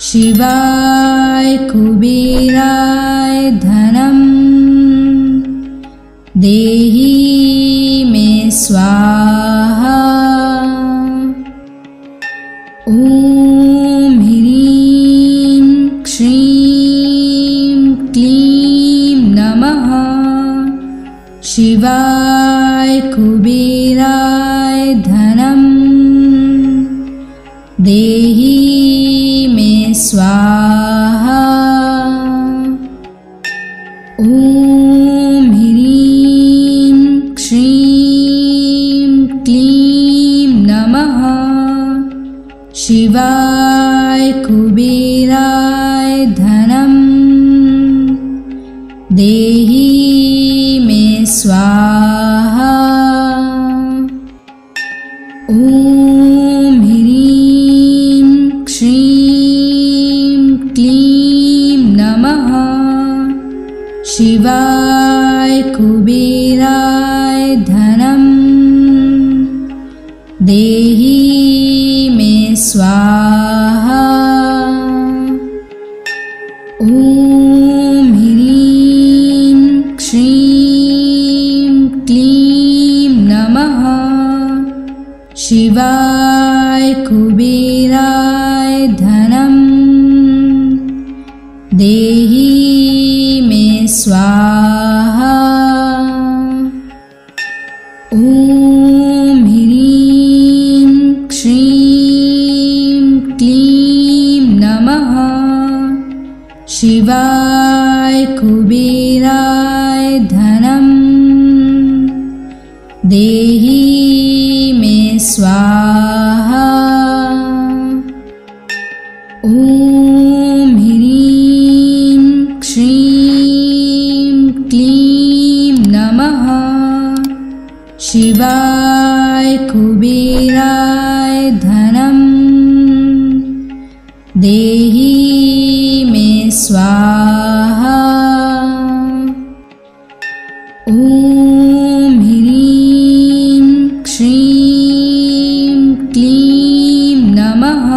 शिवाय कुबेराय धनं देहि मे स्वाहा। ॐ ह्रीं श्रीं क्लीं नमः शिवाय कुबेराय धनं देहि मे स्वाहा। ॐ ह्रीं श्रीं क्लीं नमः शिवाय कुबेराय धनं देहि मे स्वाहा। ॐ ह्रीं श्रीं क्लीं नमः शिवाय कुबेराय धनं देहि मे स्वाहा। ॐ ह्रीं श्रीं क्लीं नमः शिवाय कुबेराय धनं देहि मे स्वाहा। ॐ ह्रीं श्रीं क्लीं नमः शिवाय कुबेराय धनं देहि मे स्वाहा। ॐ ह्रीं श्रीं क्लीं नमः शिवाय कुबेराय धनं देहि मे स्वाहा। ॐ ह्रीं श्रीं क्लीं नमः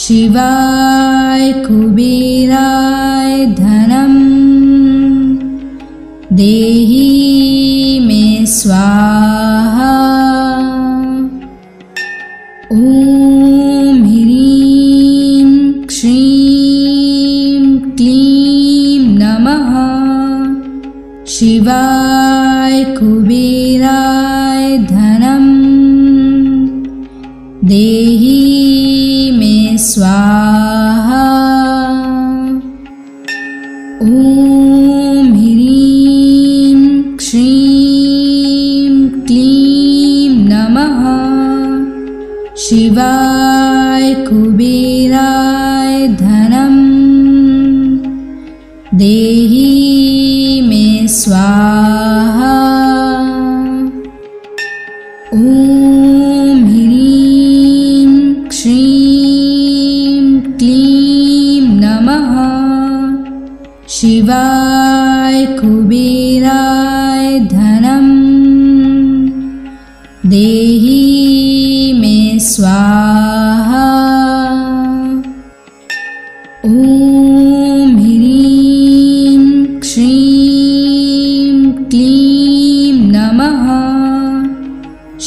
शिवाय कुबेराय धनं देहि मे स्वाहा। ॐ ह्रीं श्रीं क्लीं नमः शिवाय कुबेराय धनं देहि मे स्वाहा। ॐ ह्रीं श्रीं क्लीं नमः शिवाय कुबेराय धनं देहि मे स्वाहा। ॐ ह्रीं श्रीं क्लीं नमः शिवाय कुबेराय धनं देहि मे स्वाहा। ॐ ह्रीं श्रीं क्लीं नमः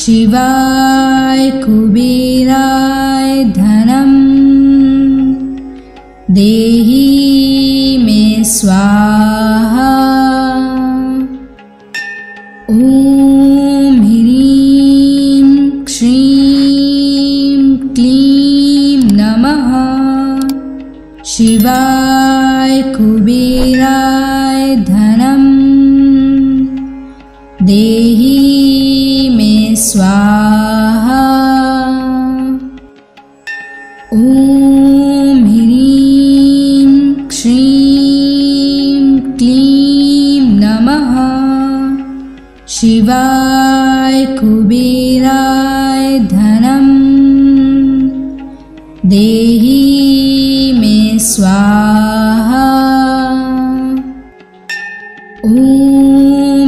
शिवाय कुबेराय धनं देहि मे स्वाहा। ॐ ह्रीं श्रीं क्लीं नमः शिवाय कुबेराय धनं देहि मे स्वाहा। ॐ ह्रीं श्रीं क्लीं नमः शिवाय कुबेराय धनं देहि मे स्वाहा। ॐ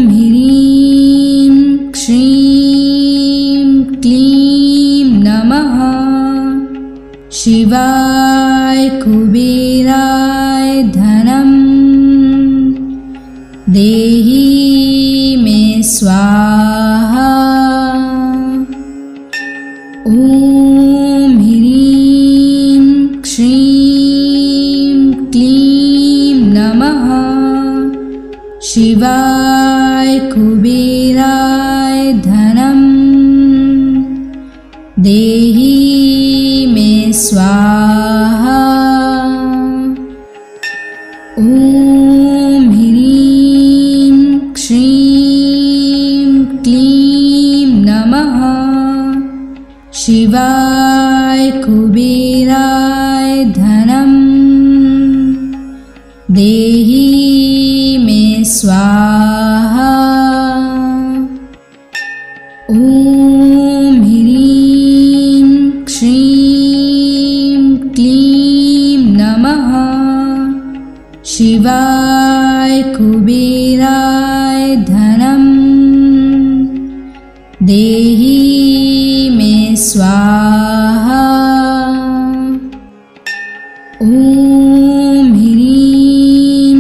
ह्रीं श्रीं क्लीं नमः शिवाय कुबेराय धनं देहि मे स्वाहा। ॐ ह्रीं श्रीं क्लीं नमः शिवाय कुबेराय धनं देहि मे स्वाहा। देहि मे स्वाहा। ॐ ह्रीं श्रीं क्लीं नमः शिवाय कुबेराय धनं देहि मे स्वाहा। ॐ ह्रीं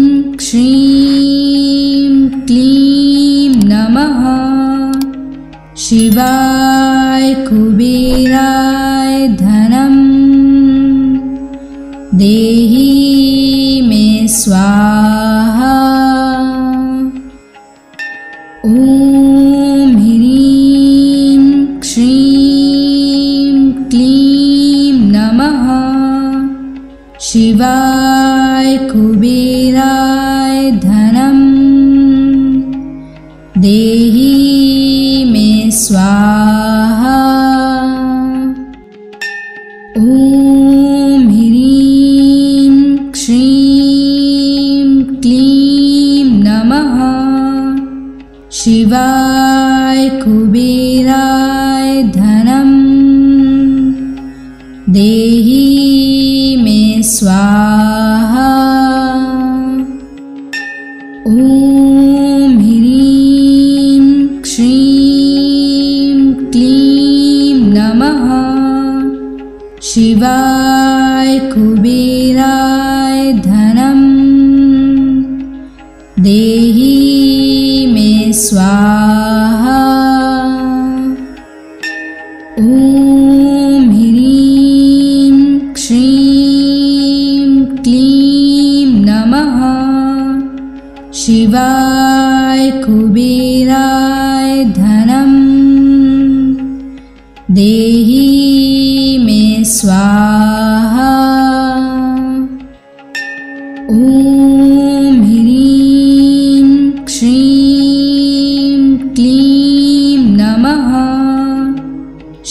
श्रीं क्लीं नमः शिवाय कुबेराय धनं देहि मे स्वाहा। ॐ ह्रीं श्रीं क्लीं नमः शिवाय कुबेराय धनं देहि मे स्वाहा। ॐ ह्रीं श्रीं क्लीं नमः शिवाय कुबेराय धनं देहि मे स्वाहा। ॐ ह्रीं श्रीं क्लीं नमः शिवाय कुबेराय धनं देहि मे स्वाहा। ॐ ह्रीं श्रीं क्लीं नमः शिवाय कुबेराय धनं देहि मे स्वाहा। ॐ ह्रीं श्रीं क्लीं नमः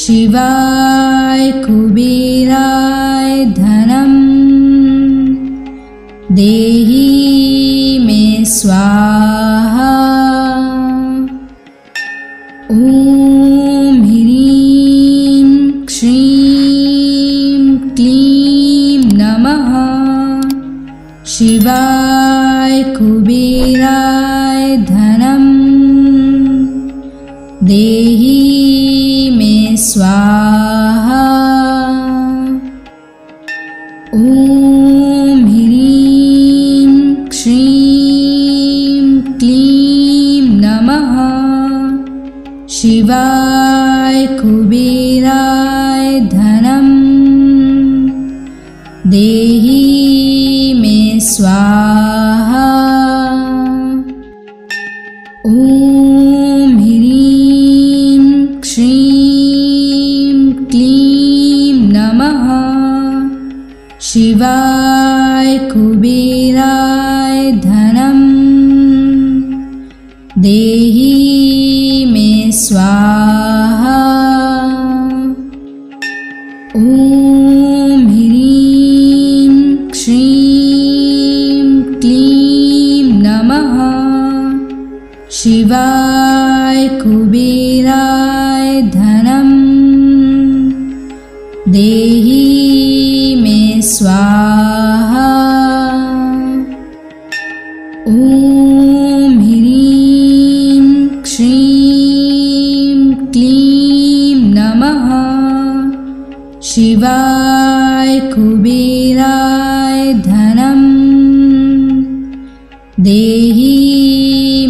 शिवाय कुबेराय धनं देहि मे स्वाहा। ॐ ह्रीं श्रीं क्लीं नमः शिवाय कुबेराय धनं देहि मे स्वाहा। ॐ ह्रीं श्रीं क्लीं नमः शिवाय कुबेराय धनं देहि मे स्वाहा। ॐ ह्रीं श्रीं क्लीं नमः शिवाय कुबेराय धनं देहि मे स्वाहा। ॐ ह्रीं श्रीं क्लीं नमः शिवाय कुबेराय धनं देहि मे स्वाहा। ॐ ह्रीं श्रीं क्लीं नमः शिवाय कुबेराय धनं देहि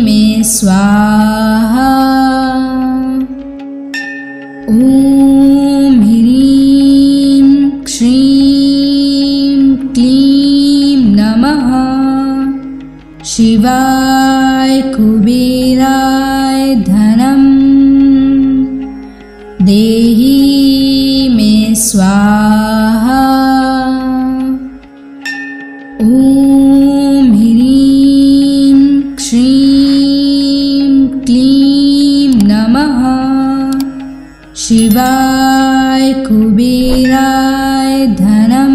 मे स्वाहा। ॐ ह्रीं श्रीं क्लीं नमः शिवाय कुबेराय धनं देहि मे स्वाहा। ॐ ह्रीं श्रीं क्लीं नमः शिवाय कुबेराय धनं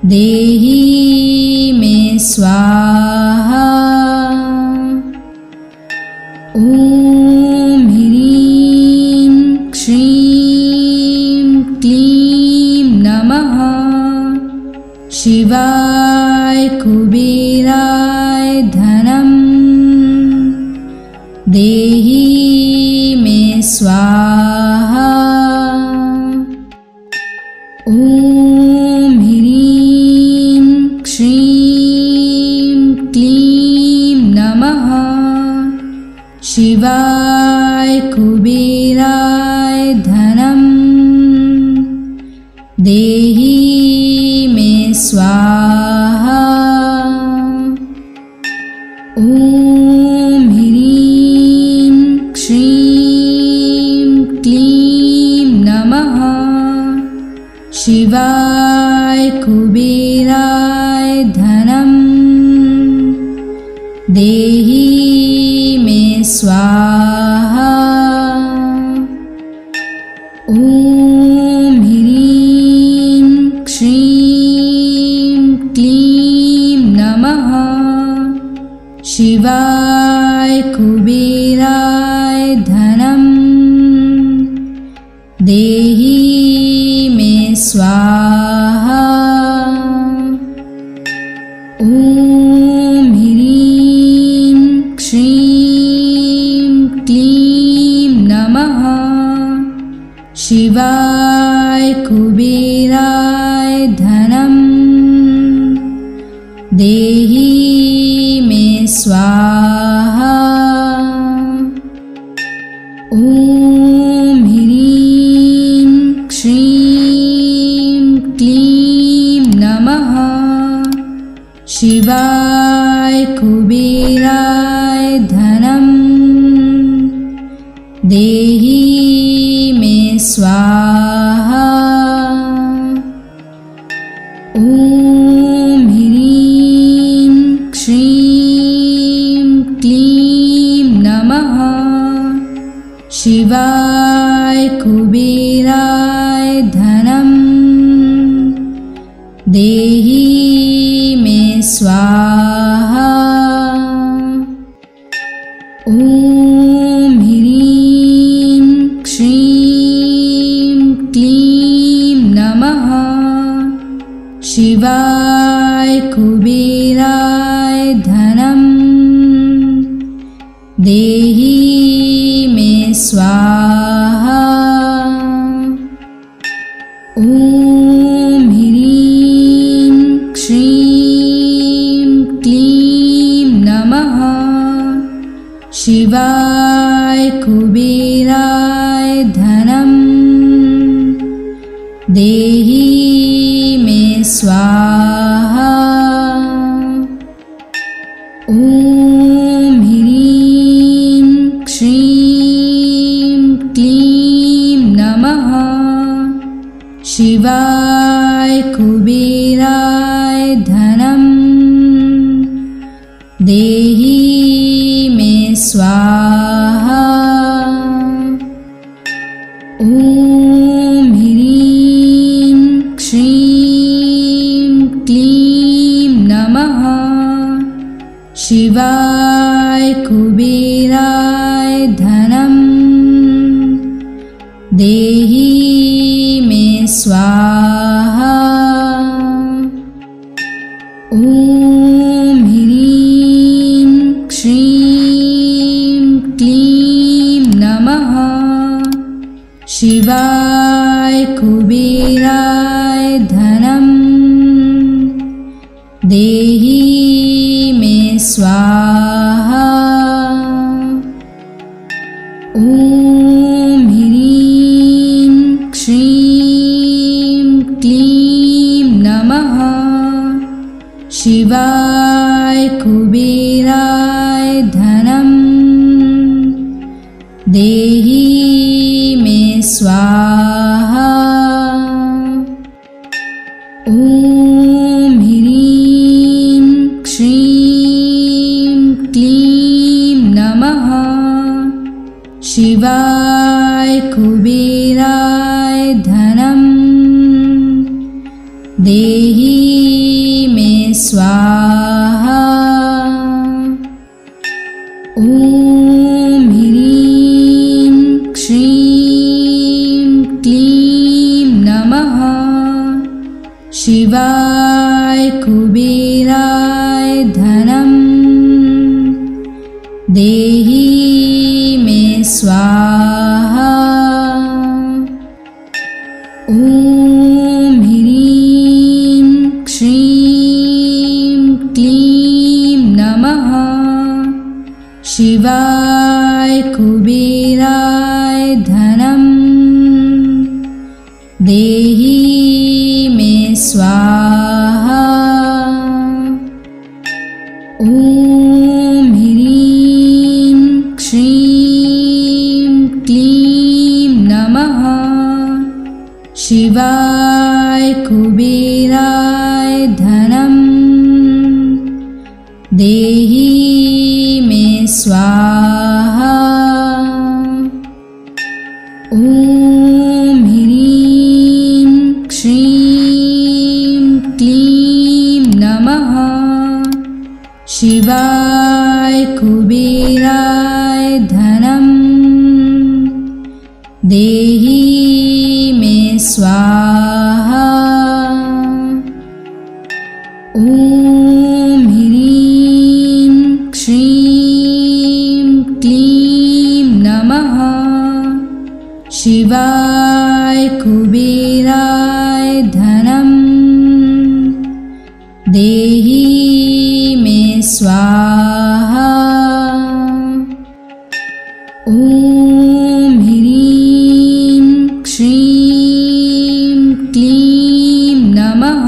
देहि मे स्वाहा। ॐ ह्रीं श्रीं क्लीं नमः शिवाय कुबेराय धनं देहि मे स्वाहा। ॐ ह्रीं श्रीं क्लीं नमः शिवाय कुबेराय धनं देहि मे स्वाहा। ॐ ह्रीं श्रीं क्लीं नमः शिवाय कुबेराय धनं देहि मे स्वाहा। ॐ ह्रीं श्रीं क्लीं नमः शिवाय कुबेराय धनं देहि मे स्वाहा। ॐ ह्रीं श्रीं क्लीं नमः शिवाय कुबेराय धनं देहि मे स्वाहा। ॐ ह्रीं श्रीं क्लीं नमः शिवाय कुबेराय धनं देहि मे स्वाहा। ॐ ह्रीं श्रीं क्लीं नमः शिवाय कुबेराय धनं देहि मे स्वाहा। ॐ ह्रीं श्रीं क्लीं नमः शिवाय कुबेराय धनं देहि मे स्वाहा। ॐ ह्रीं श्रीं क्लीं नमः शिवाय कुबेराय धनं देहि मे स्वाहा। ॐ ह्रीं श्रीं क्लीं नमः शिवाय कुबेराय धनं देहि मे स्वाहा। ॐ ह्रीं श्रीं क्लीं नमः शिवाय कुबेराय धनं देहि मे स्वाहा। ॐ ह्रीं श्रीं क्लीं नमः शिवाय कुबेराय धनं देहि मे स्वाहा। ॐ ह्रीं श्रीं क्लीं नमः शिवाय कुबेराय धनं देहि मे स्वाहा। ॐ ह्रीं श्रीं क्लीं नमः शिवाय कुबेराय धनं देहि कुबेराय धनम देहि मे स्वाहा। ॐ ह्रीं श्रीं क्लीं नमः शिवाय कुबेराय धनम देहि मे स्वाहा। ॐ ह्रीं श्रीं क्लीं नमः शिवाय कुबेराय धनम देहि मे स्वाहा। ॐ ह्रीं श्रीं क्लीं नमः शिवाय कुबेराय धनम देहि मे स्वाहा। ॐ ह्रीं श्रीं क्लीं नमः शिवाय कुबेराय धनम देहि मे स्वाहा। ॐ ह्रीं श्रीं क्लीं नमः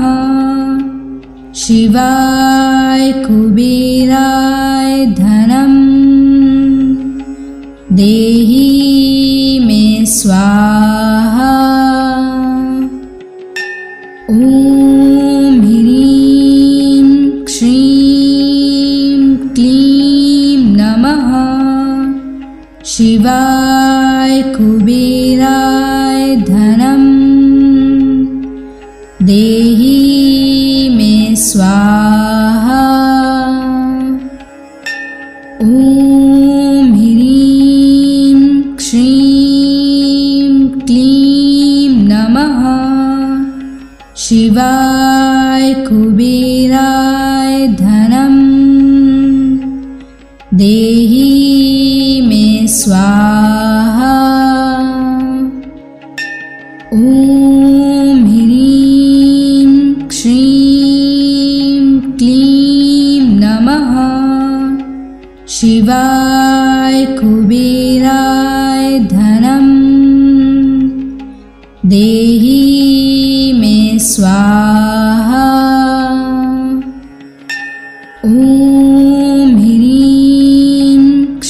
शिवाय कुबेराय धनम देहि मे स्वाहा। ॐ ह्रीं श्रीं क्लीं नमः शिवाय कुबेराय धनम देहि मे स्वाहा। ॐ ह्रीं श्रीं क्लीं नमः शिवाय कुबेराय धनम देहि मे स्वाहा। ॐ ह्रीं श्रीं क्लीं नमः शिवाय कुबेराय धनम देहि मे स्वाहा। ॐ ह्रीं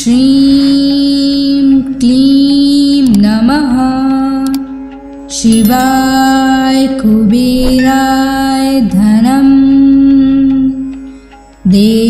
श्रीं क्लीं नमः शिवाय कुबेराय धनम देहि